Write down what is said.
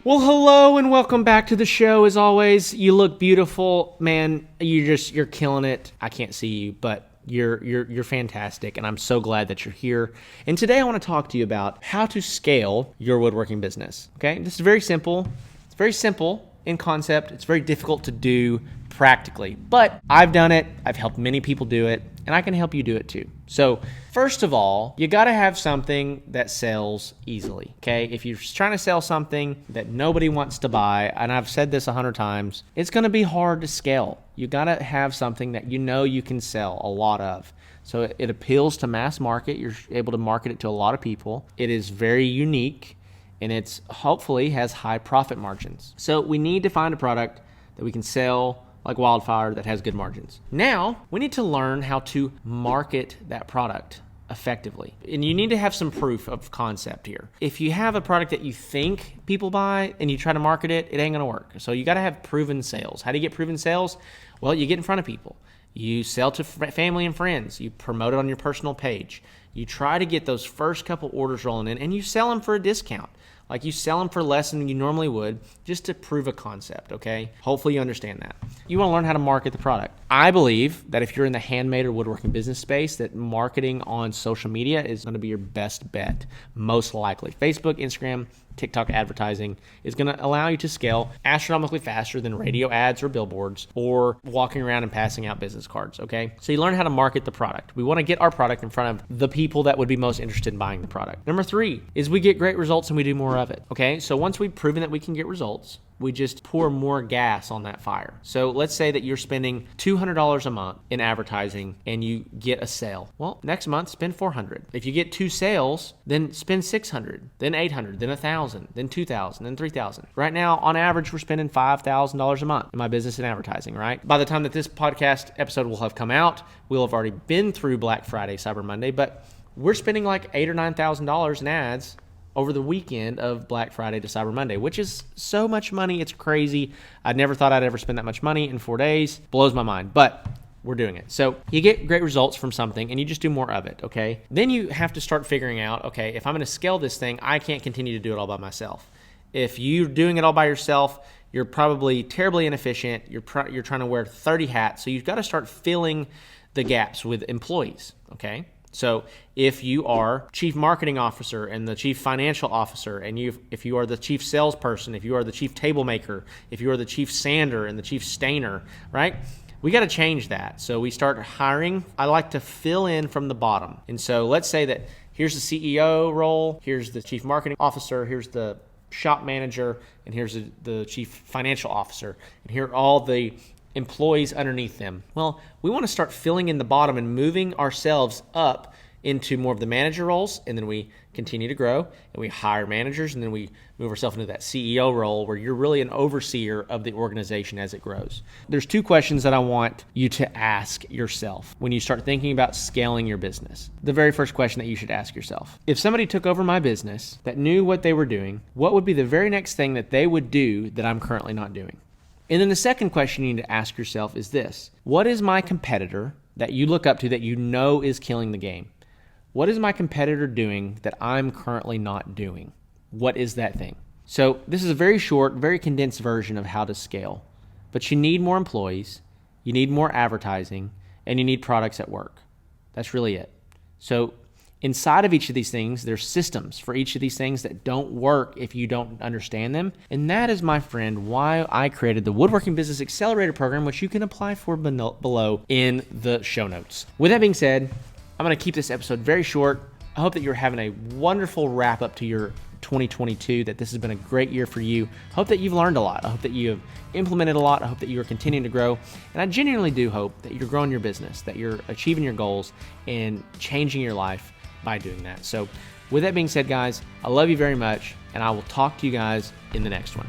Well, hello and welcome back to the show. As always, you look beautiful, man. You're killing it. I can't see you, but you're fantastic, and I'm so glad that you're here. And today I want to talk to you about how to scale your woodworking business. Okay, this is very simple. It's very simple in concept. It's very difficult to do practically, but I've done it. I've helped many people do it, and I can help you do it too. So first of all, you got to have something that sells easily, okay? If you're trying to sell something that nobody wants to buy, and I've said this 100 times, it's going to be hard to scale. You got to have something that you know you can sell a lot of. So it appeals to mass market. You're able to market it to a lot of people. It is very unique, and it's hopefully has high profit margins. So we need to find a product that we can sell like wildfire that has good margins. Now, we need to learn how to market that product effectively. And you need to have some proof of concept here. If you have a product that you think people buy and you try to market it, it ain't gonna work. So you gotta have proven sales. How do you get proven sales? Well, you get in front of people. You sell to family and friends. You promote it on your personal page. You try to get those first couple orders rolling in, and you sell them for a discount. Like you sell them for less than you normally would, just to prove a concept, okay? Hopefully you understand that. You wanna learn how to market the product. I believe that if you're in the handmade or woodworking business space, that marketing on social media is gonna be your best bet, most likely. Facebook, Instagram, TikTok advertising is going to allow you to scale astronomically faster than radio ads or billboards or walking around and passing out business cards, okay? So you learn how to market the product. We want to get our product in front of the people that would be most interested in buying the product. Number 3 is we get great results and we do more of it, okay? So once we've proven that we can get results, we just pour more gas on that fire. So let's say that you're spending $200 a month in advertising and you get a sale. Well, next month, spend $400. If you get 2 sales, then spend $600, then $800, then $1,000, then $2,000, then $3,000. Right now, on average, we're spending $5,000 a month in my business and advertising, right? By the time that this podcast episode will have come out, we'll have already been through Black Friday, Cyber Monday, but we're spending like $8,000 or $9,000 in ads over the weekend of Black Friday to Cyber Monday, which is so much money. It's crazy. I never thought I'd ever spend that much money in 4 days. Blows my mind, but we're doing it. So you get great results from something and you just do more of it, okay? Then you have to start figuring out, okay, if I'm gonna scale this thing, I can't continue to do it all by myself. If you're doing it all by yourself, you're probably terribly inefficient. You're trying to wear 30 hats. So you've got to start filling the gaps with employees, okay? So if you are chief marketing officer and the chief financial officer, and if you are the chief salesperson, if you are the chief table maker, if you are the chief sander and the chief stainer, right? We got to change that. So we start hiring. I like to fill in from the bottom. And so let's say that here's the CEO role, here's the chief marketing officer, here's the shop manager, and here's the chief financial officer, and here are all the employees underneath them. Well, we want to start filling in the bottom and moving ourselves up into more of the manager roles, and then we continue to grow, and we hire managers, and then we move ourselves into that CEO role where you're really an overseer of the organization as it grows. There's 2 questions that I want you to ask yourself when you start thinking about scaling your business. The very first question that you should ask yourself: if somebody took over my business that knew what they were doing, what would be the very next thing that they would do that I'm currently not doing? And then the second question you need to ask yourself is this: what is my competitor that you look up to that you know is killing the game? What is my competitor doing that I'm currently not doing? What is that thing? So this is a very short, very condensed version of how to scale. But you need more employees, you need more advertising, and you need products that work. That's really it. So inside of each of these things, there's systems for each of these things that don't work if you don't understand them. And that is, my friend, why I created the Woodworking Business Accelerator Program, which you can apply for below in the show notes. With that being said, I'm going to keep this episode very short. I hope that you're having a wonderful wrap up to your 2022, that this has been a great year for you. I hope that you've learned a lot. I hope that you have implemented a lot. I hope that you are continuing to grow. And I genuinely do hope that you're growing your business, that you're achieving your goals and changing your life by doing that. So with that being said, guys, I love you very much, and I will talk to you guys in the next one.